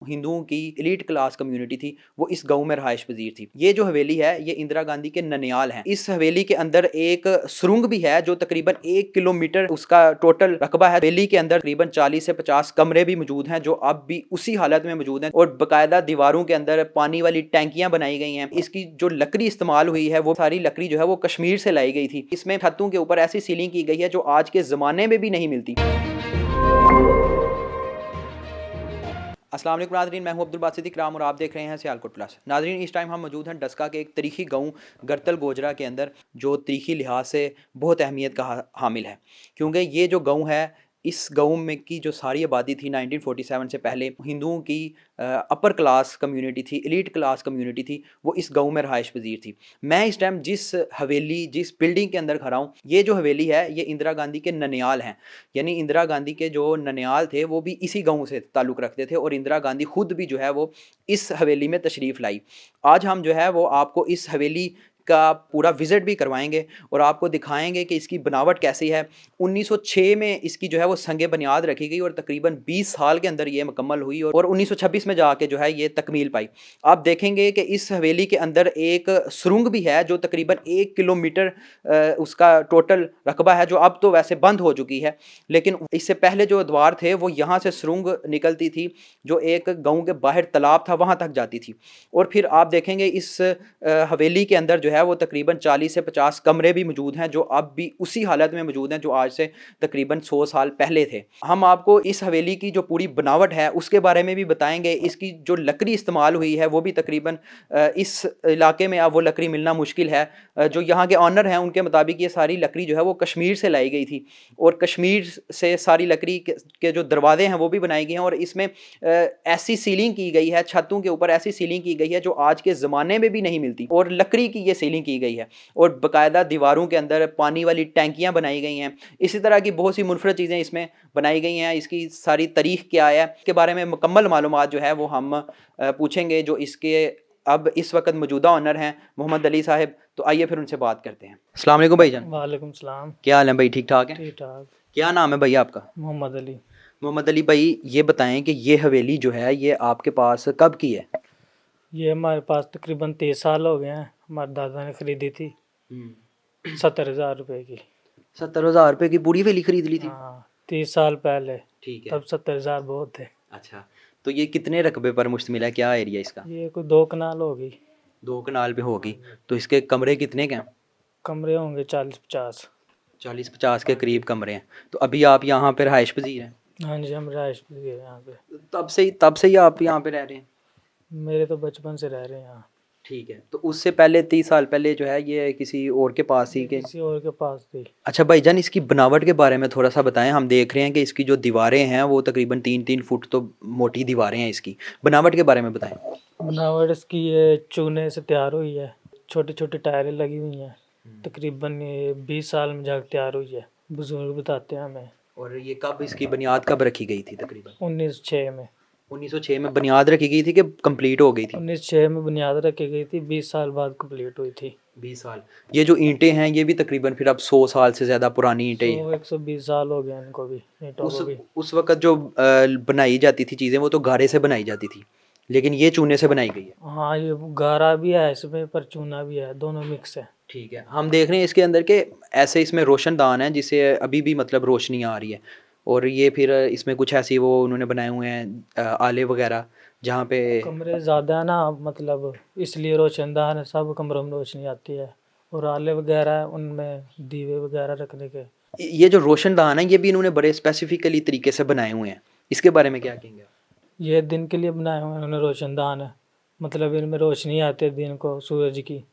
हिंदुओं की elite class community थी, वो इस गांव में रहायश पजीर थी। ये जो हवेली है ये इंदिरा गांधी के ननियाल है। इस हवेली के अंदर एक सुरंग भी है जो तकरीबन 1 किलोमीटर उसका टोटल रकबा है। हवेली के अंदर तकरीबन 40 से 50 कमरे भी मौजूद हैं जो अब भी उसी हालत में मौजूद हैं और बाकायदा दीवारों के अंदर पानी वाली टैंकियां बनाई गई हैं। इसकी जो लकड़ी इस्तेमाल हुई है वो सारी लकड़ी जो है वो कश्मीर से लाई गई थी। इसमें छतों के ऊपर ऐसी सीलिंग की गई है जो आज के ज़माने में भी नहीं मिलती। अस्सलाम वालेकुम नाज़रीन, मैं हूं अब्दुल बासित इकराम और आप देख रहे हैं सियालकोट प्लस। नाज़रीन, इस टाइम हम मौजूद हैं डस्का के एक तारीखी गांव गरतल गोजरा के अंदर, जो तारीखी लिहाज से बहुत अहमियत का हामिल है, क्योंकि ये जो गांव है, इस गांव में की जो सारी आबादी थी 1947 से पहले हिंदुओं की अपर क्लास कम्युनिटी थी, एलीट क्लास कम्युनिटी थी, वो इस गांव में रहायश पजीर थी। मैं इस टाइम जिस हवेली, जिस बिल्डिंग के अंदर खड़ा हूँ, ये जो हवेली है ये इंदिरा गांधी के ननियाल हैं। यानी इंदिरा गांधी के जो ननियाल थे वो भी इसी गांव से ताल्लुक़ रखते थे और इंदिरा गांधी खुद भी जो है वो इस हवेली में तशरीफ़ लाई। आज हम जो है वो आपको इस हवेली का पूरा विज़िट भी करवाएंगे और आपको दिखाएंगे कि इसकी बनावट कैसी है। 1906 में इसकी जो है वो संग बुनियाद रखी गई और तकरीबन 20 साल के अंदर ये मुकम्मल हुई और 1926 में जाके जो है ये तकमील पाई। आप देखेंगे कि इस हवेली के अंदर एक सुरंग भी है जो तकरीबन 1 किलोमीटर उसका टोटल रकबा है, जो अब तो वैसे बंद हो चुकी है, लेकिन इससे पहले जो द्वार थे वो यहाँ से सुरंग निकलती थी जो एक गाँव के बाहर तालाब था वहाँ तक जाती थी। और फिर आप देखेंगे इस हवेली के अंदर जो है वो तकरीबन 40 से 50 कमरे भी मौजूद हैं जो अब भी उसी हालत में मौजूद हैं जो आज से तकरीबन 100 साल पहले थे। हम आपको इस हवेली की जो पूरी बनावट है उसके बारे में भी बताएंगे। इसकी जो लकड़ी इस्तेमाल हुई है वो भी तकरीबन इस इलाके में अब वो लकड़ी मिलना मुश्किल है। जो यहाँ के ऑनर हैं उनके मुताबिक ये सारी लकड़ी जो है वो कश्मीर से लाई गई थी और कश्मीर से सारी लकड़ी के जो दरवाजे हैं वो भी बनाए गए हैं और इसमें ऐसी सीलिंग की गई है, छतों के ऊपर ऐसी सीलिंग की गई है जो आज के ज़माने में भी नहीं मिलती और लकड़ी की ये सीलिंग की गई है और बाकायदा दीवारों के अंदर पानी वाली टैंकियां बनाई गई हैं। इसी तरह की बहुत सी मुनफरद चीज़ें इसमें बनाई गई हैं। इसकी सारी तारीख क्या है इसके बारे में मुकम्मल मालूमात जो है वो हम पूछेंगे जो इसके अब इस वक्त मौजूदा ऑनर हैं मोहम्मद अली साहब। तो आइए फिर उनसे बात करते हैं। अस्सलाम वालेकुम भाईजान। वालेकुम सलाम। क्या हाल है भाई? ठीक ठाक है? ठीक ठाक। क्या नाम है भैया आपका? मोहम्मद अली। मोहम्मद अली भाई, ये बताएं कि ये हवेली जो है ये आपके पास कब की है? ये हमारे पास तकरीबन 30 साल हो गए हैं। हमारे दादा ने खरीदी थी 70,000 रुपये की। 70,000 रुपये की पूरी हवेली खरीद ली थी? हाँ, 30 साल पहले। ठीक है। तब 70,000 बहुत थे। अच्छा, तो ये कितने रकबे पर मुश्तमिल है, क्या एरिया इसका? ये कोई 2 कनाल होगी। 2 कनाल पे होगी। तो इसके कमरे कितने के हैं? कमरे होंगे 40-50। 40-50 के करीब कमरे हैं। तो अभी आप यहाँ पे रहायश पजीर हैं? हाँ जी, हम रहायश पे गए यहाँ पे। तब से ही आप यहाँ पे रह रहे हैं? मेरे तो बचपन से रह रहे हैं यहाँ। ठीक है। तो उससे पहले 30 साल पहले जो है ये किसी और के पास ही के? किसी और के पास थी। अच्छा भाईजान, इसकी बनावट के बारे में थोड़ा सा बताएं। हम देख रहे हैं कि इसकी जो दीवारें हैं वो तकरीबन 3-3 फुट तो मोटी दीवारें हैं। इसकी बनावट के बारे में बताएं। बनावट इसकी ये चूने से तैयार हुई है। छोटी छोटी टायरें लगी हुई हैं। तकरीबन ये 20 साल में जाकर तैयार हुई है, बुजुर्ग बताते हैं हमें। और ये कब, इसकी बुनियाद कब रखी गई थी? तकरीबन 1906 में। 1906 में बुनियाद रखी गई थी कि कंप्लीट हो गई थी? 1906 में बुनियाद रखी गई थी, 20 साल बाद कंप्लीट हुई थी। 20 साल। ये जो ईंटें हैं ये भी तकरीबन फिर अब 100 साल से ज़्यादा पुरानी ईंटें? 120 साल हो गए इनको भी, ईंटों को भी। उस वक्त जो बनाई जाती थी चीज़ें वो तो गारे से बनाई जाती थी, लेकिन ये चूने से बनाई गई है। हाँ, ये गारा भी है इसमें पर चूना भी है, दोनों मिक्स है। ठीक है। हम देख रहे हैं इसके अंदर के ऐसे इसमें रोशनदान है जिससे अभी भी मतलब रोशनी आ रही है और ये फिर इसमें कुछ ऐसी वो उन्होंने बनाए हुए हैं आले वगैरह जहाँ पे कमरे ज़्यादा है ना, मतलब इसलिए रोशनदान है, सब कमरों में रोशनी आती है। और आले वगैरह उनमें दीवे वगैरह रखने के। ये जो रोशनदान है ये भी इन्होंने बड़े स्पेसिफिकली तरीके से बनाए हुए हैं, इसके बारे में क्या कहेंगे? ये दिन के लिए बनाए हुए हैं उन्होंने रोशनदान है, मतलब इनमें रोशनी आती है दिन को सूरज की।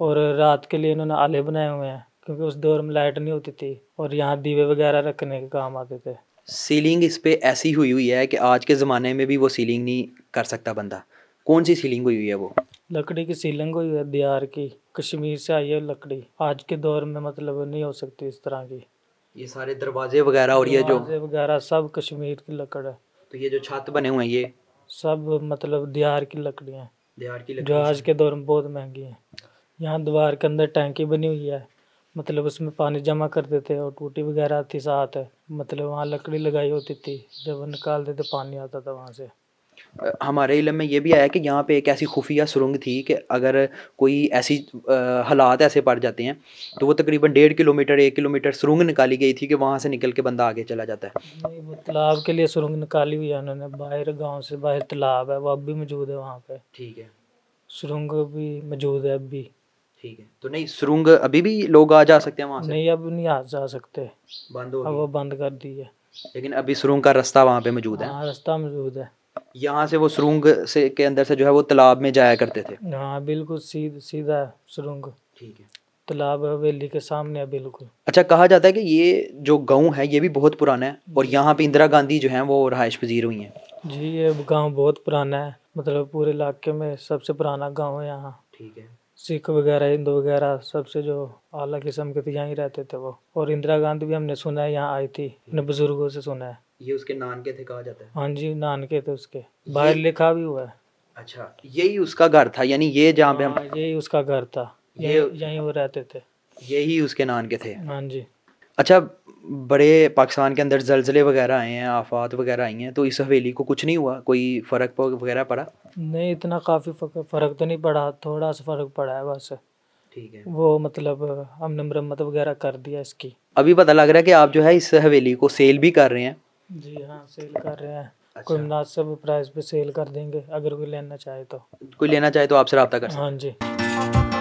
और रात के लिए इन्होंने आले बनाए हुए हैं क्योंकि उस दौर में लाइट नहीं होती थी और यहाँ दीवे वगैरह रखने के काम आते थे। सीलिंग इस पे ऐसी हुई हुई है कि आज के ज़माने में भी वो सीलिंग नहीं कर सकता बंदा। कौन सी सीलिंग हुई हुई है वो? लकड़ी की सीलिंग हुई है, दियार की, कश्मीर से आई है लकड़ी। आज के दौर में मतलब नहीं हो सकती इस तरह की। ये सारे दरवाजे वगैरह और ये जो दरवाजे वगैरह सब कश्मीर की लकड़ है। तो ये जो छत बने हुए हैं ये सब मतलब दियार की लकड़ियाँ, बिहार की जो लकड़ी आज से? के दौर में बहुत महंगी हैं। यहाँ दीवार के अंदर टैंकी बनी हुई है, मतलब उसमें पानी जमा करते थे और टूटी वगैरह थी साथ है, मतलब वहाँ लकड़ी लगाई होती थी, जब वो निकालते थे पानी आता था वहाँ से। हमारे इल्म में ये भी आया कि यहाँ पे एक ऐसी खुफिया सुरंग थी कि अगर कोई ऐसी हालात ऐसे पड़ जाते हैं तो वो तकरीबन 1.5 किलोमीटर 1 किलोमीटर सुरंग निकाली गई थी कि वहाँ से निकल के बंदा आगे चला जाता है। नहीं, वो तालाब के लिए सुरंग निकाली हुई है उन्होंने, बाहर गांव से बाहर तालाब है, वो अब भी मौजूद है वहाँ पे। ठीक है। सुरंग भी मौजूद है अब भी। ठीक है, तो नहीं सुरंग अभी भी लोग आ जा सकते हैं वहाँ से? नहीं, अब नहीं आ जा सकते, बंद हो अब गई वो है। बंद कर दी है। लेकिन अभी सुरंग का रास्ता वहाँ पे मौजूद है। हाँ, रास्ता मौजूद है। यहाँ से वो सुरंग से के अंदर से जो है वो तालाब में जाया करते थे। हाँ, बिल्कुल सीधा है सुरंग, ठीक है। तालाब हवेली के सामने है बिल्कुल। अच्छा, कहा जाता है कि ये जो गाँव है ये भी बहुत पुराना है और जी। यहाँ पे इंदिरा गांधी जो हैं वो रहायश पजीर हुई हैं। जी, ये गांव बहुत पुराना है, मतलब पूरे इलाके में सबसे पुराना गांव है यहाँ। ठीक है। सिख वगैरह हिंदू वगैरह सबसे जो आला किस्म के थे यहीं रहते थे वो। और इंदिरा गांधी भी हमने सुना है यहाँ आई थी, अपने बुजुर्गों से सुना है। ये उसके नान के थे कहा जाता है। हाँ जी, नानके थे उसके, ये बाहर लिखा भी हुआ है। अच्छा, यही उसका घर था, यानी ये जहाँ पे हम हाँ, यही उसका घर था, ये यहीं यहीं वो रहते थे। यही उसके नान के थे। हाँ जी। अच्छा, बड़े पाकिस्तान के अंदर ज़लज़ले वगैरह आए हैं, आफ़ात वगैरह आई हैं, तो इस हवेली को कुछ नहीं हुआ? कोई फ़र्क वगैरह पड़ा? नहीं, इतना काफ़ी फ़र्क तो नहीं पड़ा, थोड़ा सा फ़र्क पड़ा है बस। ठीक है। वो मतलब हमने मरम्मत वगैरह कर दिया इसकी। अभी पता लग रहा है कि आप जो है इस हवेली को सेल भी कर रहे हैं। जी हाँ, सेल कर रहे हैं। कोई अच्छा। मुनासिब प्राइस पे सेल कर देंगे अगर कोई लेना चाहे तो। कोई लेना चाहे तो आपसे रब्ता कर सकता हाँ है। जी।